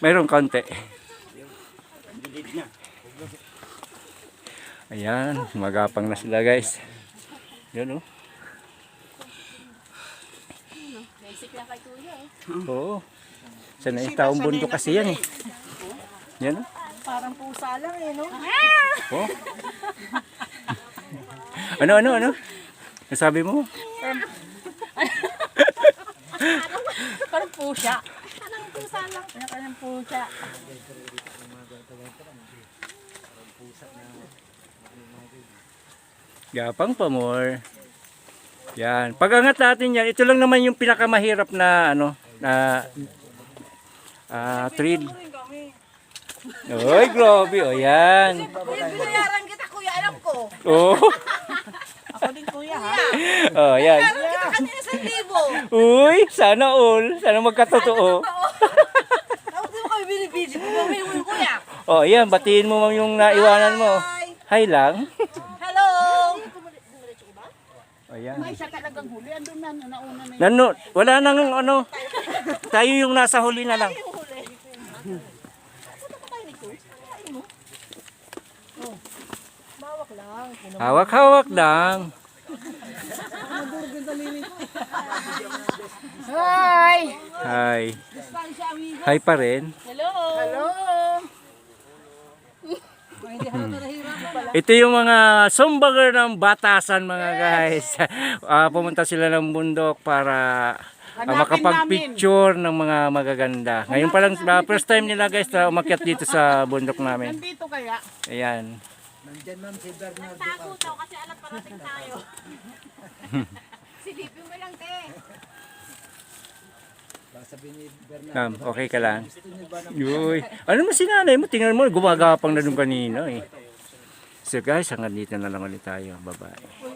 Mayroong kaunti. Gilid niya. Ayan, magapang na sila guys. Yun oh. Basic lang kay kuya eh. Oo. Sanay taong bundok kasi yan eh. Yan oh. Parang pusa lang eh, no? Oh. Ano? Nasabi mo? Parang pusa. Parang pusa lang. Parang pusa. Gapang pa more. Yan. Pag-angat natin yan, ito lang naman yung pinakamahirap na ano, na trail. Oy, grabe. O yan. Binayaran kita kuya, alam ko. Oh. Ako din kuya ha. Oh, yan. Binayaran kita kanina sa libo. Uy, sana all. Sana magkatotoo. Ako din mo kami binibidyo. Bumili mo yung kuya. Oh, yan. Batiin mo ma'am yung naiwanan mo. Hi lang. Hello. Oh, yan. May isa talagang huli. Andun na, nauna na Nano, wala nang ano. Tayo yung nasa huli na lang. Hawak-hawak lang. Hi. Hi. Hi pa rin. Hello. Hello. Ito yung mga sumbagar ng batasan mga guys. Pumunta sila ng bundok para makapag-picture ng mga magaganda. Ngayon pa lang, first time nila guys na umakyat dito sa bundok namin. Nandito kaya? Ayan. Nandyan ma'am si Bernardo. Tago daw kasi alam parating tayo. Silipin mo lang, te. Sabi ni Bernardo. Ma'am, okay ka lang? Uy. Ano mo si nanay mo? Tingnan mo, gumagapang na nung kanina eh. So guys, hanggang dito na lang ulit tayo. Bye-bye.